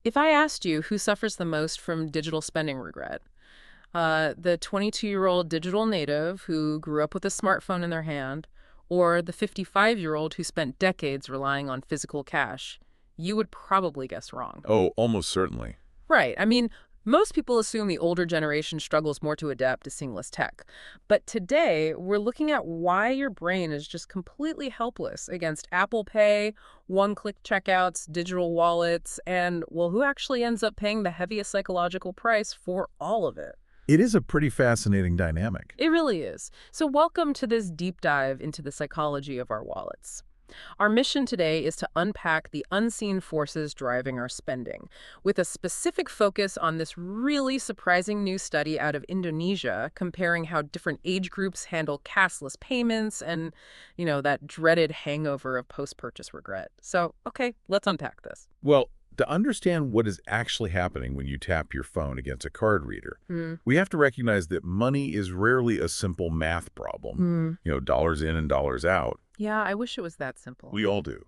If I asked you who suffers the most from digital spending regret, the 22-year-old digital native who grew up with a smartphone in their hand, or the 55-year-old who spent decades relying on physical cash, you would probably guess wrong. Oh, almost certainly. Right. I mean, most people assume the older generation struggles more to adapt to seamless tech. But today, we're looking at why your brain is just completely helpless against Apple Pay, one-click checkouts, digital wallets, and, well, who actually ends up paying the heaviest psychological price for all of it? It is a pretty fascinating dynamic. It really is. So welcome to this deep dive into the psychology of our wallets. Our mission today is to unpack the unseen forces driving our spending, with a specific focus on this really surprising new study out of Indonesia comparing how different age groups handle cashless payments and, that dreaded hangover of post-purchase regret. So, okay, let's unpack this. Well, to understand what is actually happening when you tap your phone against a card reader, Hmm. we have to recognize that money is rarely a simple math problem. Dollars in and dollars out. Yeah, I wish it was that simple. We all do.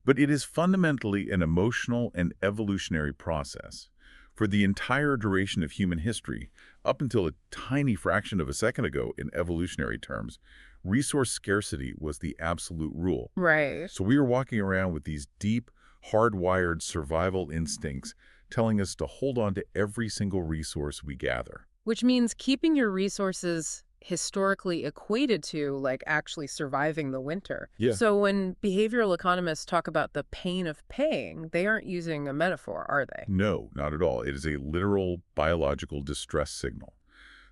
But it is fundamentally an emotional and evolutionary process. For the entire duration of human history, up until a tiny fraction of a second ago in evolutionary terms, resource scarcity was the absolute rule. Right. So we are walking around with these deep, hardwired survival instincts telling us to hold on to every single resource we gather. Which means keeping your resources historically equated to, like, actually surviving the winter. Yeah. So when behavioral economists talk about the pain of paying, they aren't using a metaphor, are they? No, not at all. It is a literal biological distress signal.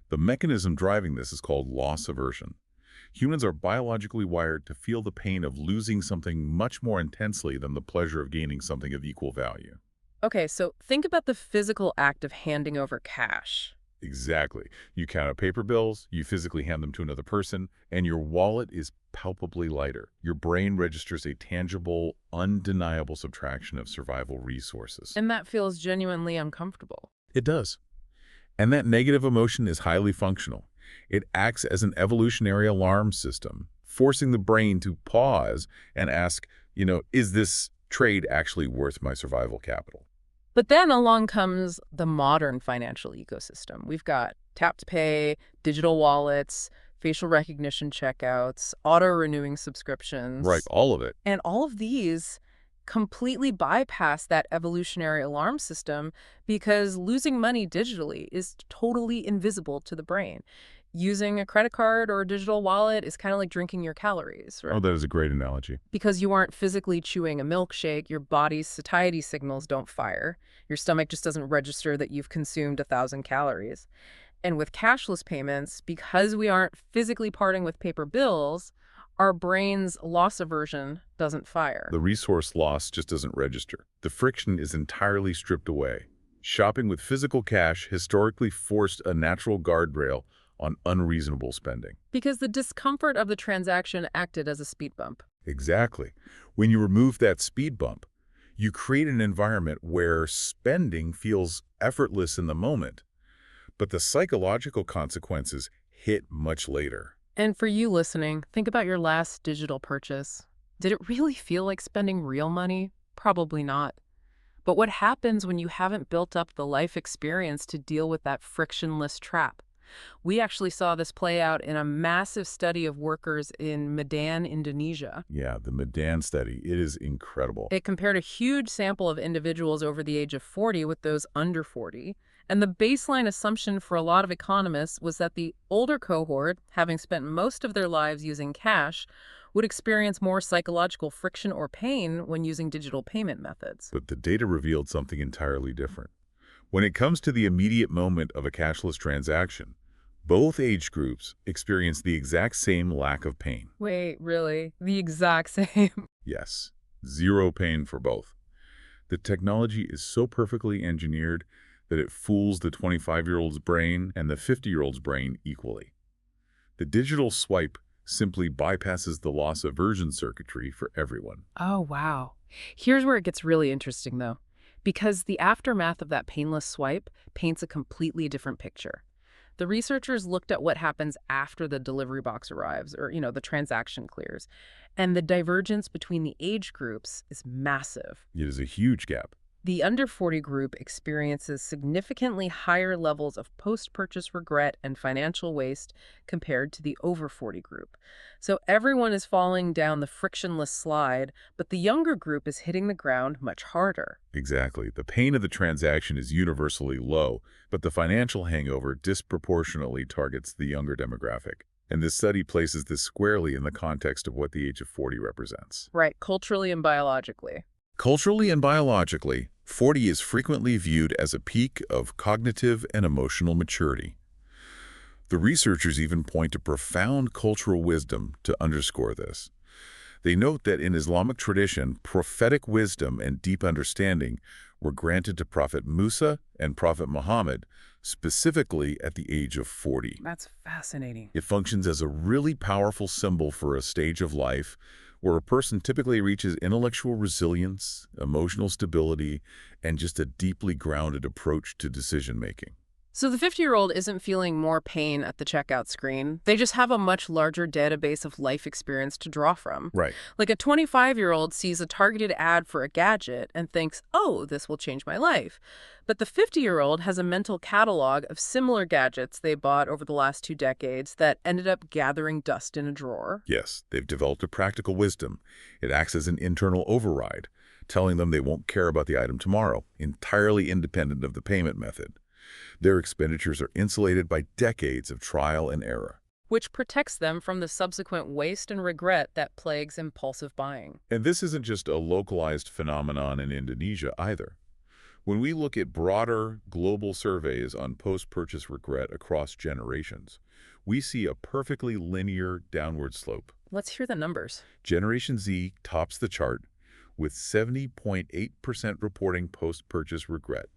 The mechanism driving this is called loss aversion. Humans are biologically wired to feel the pain of losing something much more intensely than the pleasure of gaining something of equal value. Okay, so think about the physical act of handing over cash. Exactly. You count out paper bills, you physically hand them to another person, and your wallet is palpably lighter. Your brain registers a tangible, undeniable subtraction of survival resources. And that feels genuinely uncomfortable. It does. And that negative emotion is highly functional. It acts as an evolutionary alarm system, forcing the brain to pause and ask, is this trade actually worth my survival capital? But then along comes the modern financial ecosystem. We've got tap to pay, digital wallets, facial recognition checkouts, auto-renewing Right, subscriptions. all of it. And all of these completely bypass that evolutionary alarm system because losing money digitally is totally invisible to the brain. Using a credit card or a digital wallet is kind of like drinking your calories, Oh, right? that is a great analogy. Because you aren't physically chewing a milkshake, your body's satiety signals don't fire. Your stomach just doesn't register that you've consumed 1,000 calories. And with cashless payments, because we aren't physically parting with paper bills, our brain's loss aversion doesn't fire. The resource loss just doesn't register. The friction is entirely stripped away. Shopping with physical cash historically forced a natural guardrail on unreasonable spending. Because the discomfort of the transaction acted as a speed bump. Exactly. When you remove that speed bump, you create an environment where spending feels effortless in the moment, but the psychological consequences hit much later. And for you listening, think about your last digital purchase. Did it really feel like spending real money? Probably not. But what happens when you haven't built up the life experience to deal with that frictionless trap? We actually saw this play out in a massive study of workers in Medan, Indonesia. Yeah, the Medan study, it is incredible. It compared a huge sample of individuals over the age of 40 with those under 40. And the baseline assumption for a lot of economists was that the older cohort, having spent most of their lives using cash, would experience more psychological friction or pain when using digital payment methods. But the data revealed something entirely different. When it comes to the immediate moment of a cashless transaction, both age groups experience the exact same lack of pain. Wait, really? The exact same? Yes, zero pain for both. The technology is so perfectly engineered that it fools the 25-year-old's brain and the 50-year-old's brain equally. The digital swipe simply bypasses the loss aversion circuitry for everyone. Oh, wow. Here's where it gets really interesting, though. Because the aftermath of that painless swipe paints a completely different picture. The researchers looked at what happens after the delivery box arrives or, the transaction clears. And the divergence between the age groups is massive. It is a huge gap. The under 40 group experiences significantly higher levels of post-purchase regret and financial waste compared to the over 40 group. So everyone is falling down the frictionless slide, but the younger group is hitting the ground much harder. Exactly. The pain of the transaction is universally low, but the financial hangover disproportionately targets the younger demographic. And this study places this squarely in the context of what the age of 40 represents. Right, culturally and biologically. Culturally and biologically, 40 is frequently viewed as a peak of cognitive and emotional maturity. The researchers even point to profound cultural wisdom to underscore this. They note that in Islamic tradition, prophetic wisdom and deep understanding were granted to Prophet Musa and Prophet Muhammad, specifically at the age of 40. That's fascinating. It functions as a really powerful symbol for a stage of life where a person typically reaches intellectual resilience, emotional stability, and just a deeply grounded approach to decision-making. So the 50-year-old isn't feeling more pain at the checkout screen. They just have a much larger database of life experience to draw from. Right. Like a 25-year-old sees a targeted ad for a gadget and thinks, oh, this will change my life. But the 50-year-old has a mental catalog of similar gadgets they bought over the last 2 decades that ended up gathering dust in a drawer. Yes, they've developed a practical wisdom. It acts as an internal override, telling them they won't care about the item tomorrow, entirely independent of the payment method. Their expenditures are insulated by decades of trial and error. Which protects them from the subsequent waste and regret that plagues impulsive buying. And this isn't just a localized phenomenon in Indonesia either. When we look at broader global surveys on post-purchase regret across generations, we see a perfectly linear downward slope. Let's hear the numbers. Generation Z tops the chart with 70.8% reporting post-purchase regret.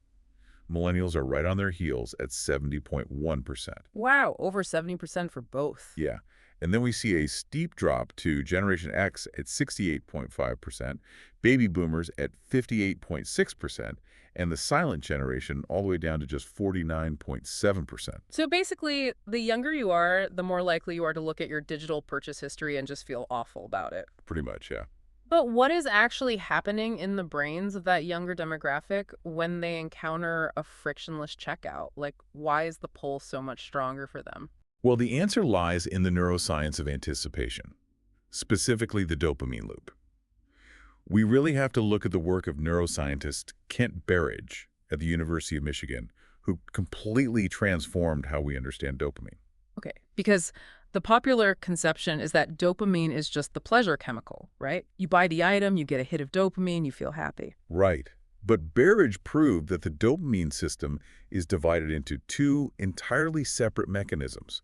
Millennials are right on their heels at 70.1%. Wow, over 70% for both. Yeah. And then we see a steep drop to Generation X at 68.5%, baby boomers at 58.6%, and the silent generation all the way down to just 49.7%. So basically, the younger you are, the more likely you are to look at your digital purchase history and just feel awful about it. Pretty much, yeah. But what is actually happening in the brains of that younger demographic when they encounter a frictionless checkout? Like, why is the pull so much stronger for them? Well, the answer lies in the neuroscience of anticipation, specifically the dopamine loop. We really have to look at the work of neuroscientist Kent Berridge at the University of Michigan, who completely transformed how we understand dopamine. Okay, because the popular conception is that dopamine is just the pleasure chemical, right? You buy the item, you get a hit of dopamine, you feel happy. Right. But Berridge proved that the dopamine system is divided into two entirely separate mechanisms.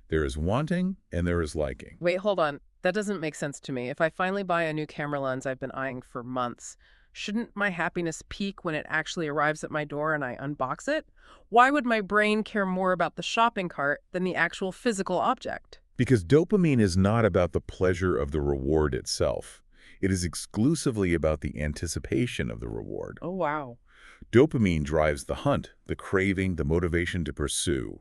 There is wanting and there is liking. Wait, hold on. That doesn't make sense to me. If I finally buy a new camera lens I've been eyeing for months, shouldn't my happiness peak when it actually arrives at my door and I unbox it? Why would my brain care more about the shopping cart than the actual physical object? Because dopamine is not about the pleasure of the reward itself. It is exclusively about the anticipation of the reward. Oh, wow. Dopamine drives the hunt, the craving, the motivation to pursue.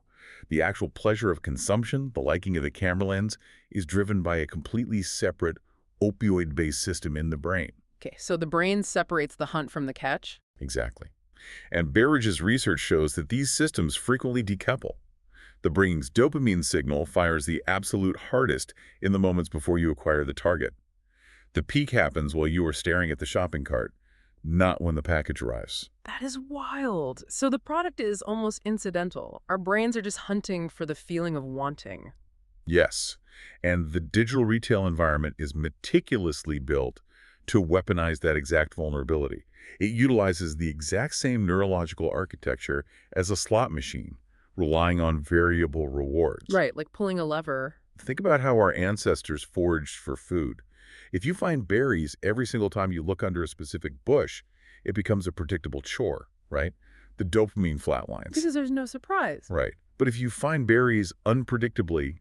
The actual pleasure of consumption, the liking of the camera lens, is driven by a completely separate opioid-based system in the brain. Okay, so the brain separates the hunt from the catch? Exactly. And Berridge's research shows that these systems frequently decouple. The brain's dopamine signal fires the absolute hardest in the moments before you acquire the target. The peak happens while you are staring at the shopping cart, not when the package arrives. That is wild. So the product is almost incidental. Our brains are just hunting for the feeling of wanting. Yes, and the digital retail environment is meticulously built to weaponize that exact vulnerability. It utilizes the exact same neurological architecture as a slot machine, relying on variable rewards. Right, like pulling a lever. Think about how our ancestors foraged for food. If you find berries every single time you look under a specific bush, it becomes a predictable chore, right? The dopamine flatlines. Because there's no surprise. Right. But if you find berries unpredictably,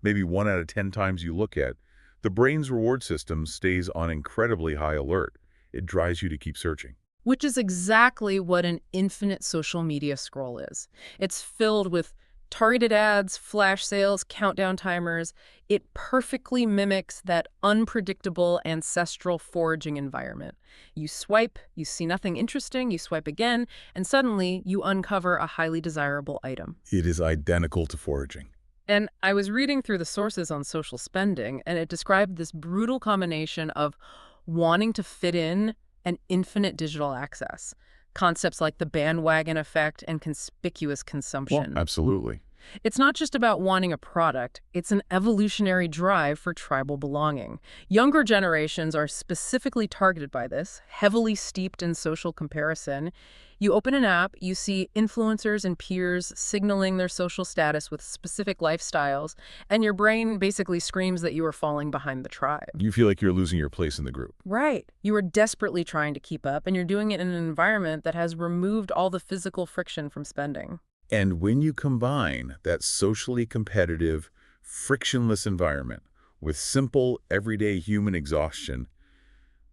maybe 1 out of 10 times you look at, the brain's reward system stays on incredibly high alert. It drives you to keep searching. Which is exactly what an infinite social media scroll is. It's filled with Targeted ads, flash sales, countdown timers, it perfectly mimics that unpredictable ancestral foraging environment. You swipe, you see nothing interesting, you swipe again, and suddenly you uncover a highly desirable item. It is identical to foraging. And I was reading through the sources on social spending, and it described this brutal combination of wanting to fit in and infinite digital access. Concepts like the bandwagon effect and conspicuous Well, consumption. absolutely. It's not just about wanting a product, it's an evolutionary drive for tribal belonging. Younger generations are specifically targeted by this, heavily steeped in social comparison. You open an app, you see influencers and peers signaling their social status with specific lifestyles, and your brain basically screams that you are falling behind the tribe. You feel like you're losing your place in the group. Right. You are desperately trying to keep up, and you're doing it in an environment that has removed all the physical friction from spending. And when you combine that socially competitive, frictionless environment with simple, everyday human exhaustion,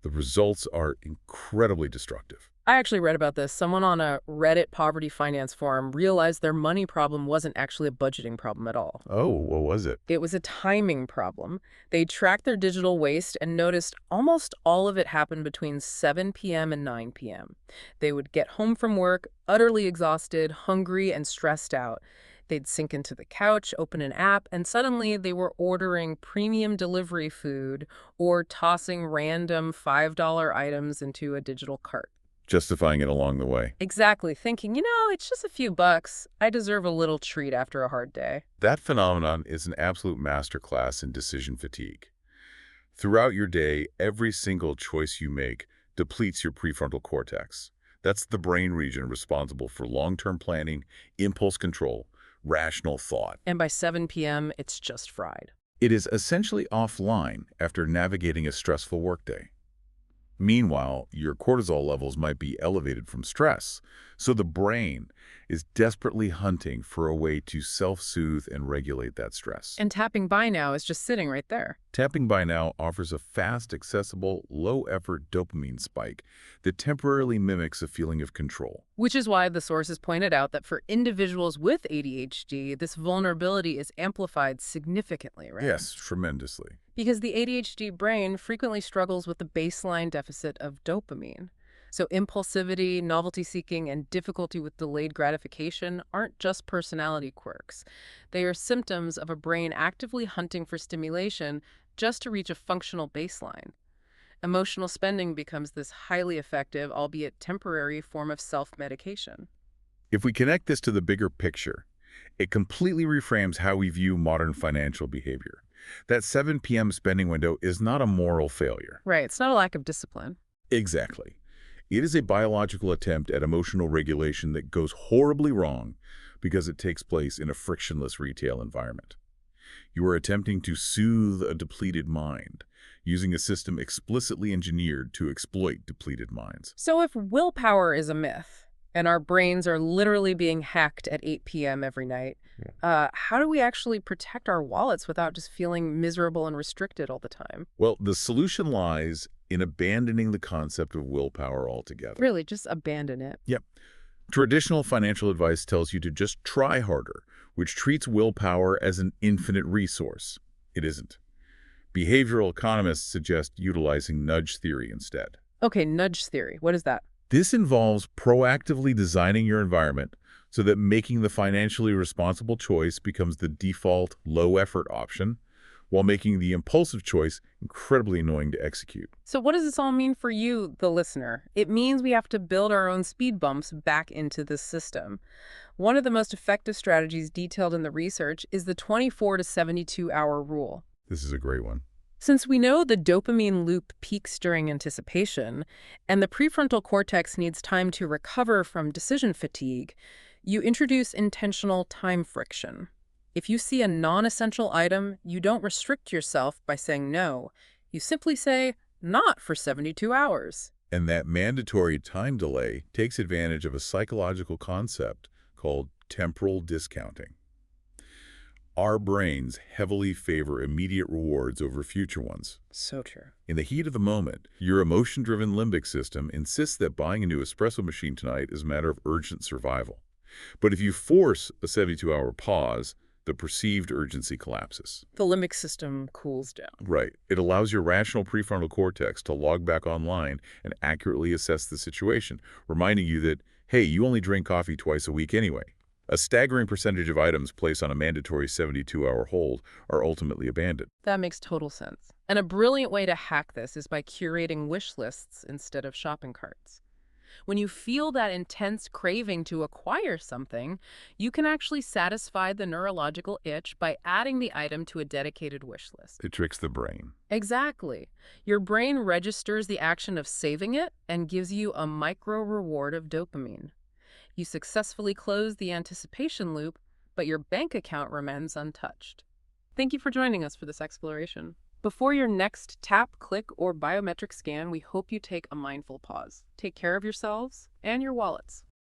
the results are incredibly destructive. I actually read about this. Someone on a Reddit poverty finance forum realized their money problem wasn't actually a budgeting problem at all. Oh, what was it? It was a timing problem. They tracked their digital waste and noticed almost all of it happened between 7 p.m. and 9 p.m. They would get home from work utterly exhausted, hungry, and stressed out. They'd sink into the couch, open an app, and suddenly they were ordering premium delivery food or tossing random $5 items into a digital cart. Justifying it along the way. Exactly, thinking, it's just a few bucks. I deserve a little treat after a hard day. That phenomenon is an absolute masterclass in decision fatigue. Throughout your day, every single choice you make depletes your prefrontal cortex. That's the brain region responsible for long-term planning, impulse control, rational thought. And by 7 p.m., it's just fried. It is essentially offline after navigating a stressful workday. Meanwhile, your cortisol levels might be elevated from stress, so the brain is desperately hunting for a way to self-soothe and regulate that stress. And tapping buy now is just sitting right there. Tapping Buy Now offers a fast, accessible, low-effort dopamine spike that temporarily mimics a feeling of control. Which is why the sources pointed out that for individuals with ADHD, this vulnerability is amplified significantly, right? Yes, tremendously. Because the ADHD brain frequently struggles with the baseline deficit of dopamine. So impulsivity, novelty-seeking, and difficulty with delayed gratification aren't just personality quirks. They are symptoms of a brain actively hunting for stimulation just to reach a functional baseline. Emotional spending becomes this highly effective, albeit temporary, form of self-medication. If we connect this to the bigger picture, it completely reframes how we view modern financial behavior. That 7 p.m. spending window is not a moral failure. Right, it's not a lack of discipline. Exactly. It is a biological attempt at emotional regulation that goes horribly wrong because it takes place in a frictionless retail environment. You are attempting to soothe a depleted mind, using a system explicitly engineered to exploit depleted minds. So if willpower is a myth, and our brains are literally being hacked at 8 p.m. every night, how do we actually protect our wallets without just feeling miserable and restricted all the time? Well, the solution lies in abandoning the concept of willpower altogether. Really, just abandon it. Yep. Traditional financial advice tells you to just try harder, which treats willpower as an infinite resource. It isn't. Behavioral economists suggest utilizing nudge theory instead. Okay, nudge theory. What is that? This involves proactively designing your environment so that making the financially responsible choice becomes the default low-effort option, while making the impulsive choice incredibly annoying to execute. So what does this all mean for you, the listener? It means we have to build our own speed bumps back into the system. One of the most effective strategies detailed in the research is the 24 to 72-hour rule. This is a great one. Since we know the dopamine loop peaks during anticipation, and the prefrontal cortex needs time to recover from decision fatigue, you introduce intentional time friction. If you see a non-essential item, you don't restrict yourself by saying no. You simply say, not for 72 hours. And that mandatory time delay takes advantage of a psychological concept called temporal discounting. Our brains heavily favor immediate rewards over future ones. So true. In the heat of the moment, your emotion-driven limbic system insists that buying a new espresso machine tonight is a matter of urgent survival. But if you force a 72-hour pause, the perceived urgency collapses. The limbic system cools down. Right. It allows your rational prefrontal cortex to log back online and accurately assess the situation, reminding you that, hey, you only drink coffee twice a week anyway. A staggering percentage of items placed on a mandatory 72-hour hold are ultimately abandoned. That makes total sense. And a brilliant way to hack this is by curating wish lists instead of shopping carts. When you feel that intense craving to acquire something, you can actually satisfy the neurological itch by adding the item to a dedicated wish list. It tricks the brain. Exactly. Your brain registers the action of saving it and gives you a micro reward of dopamine. You successfully close the anticipation loop, but your bank account remains untouched. Thank you for joining us for this exploration. Before your next tap, click, or biometric scan, we hope you take a mindful pause. Take care of yourselves and your wallets.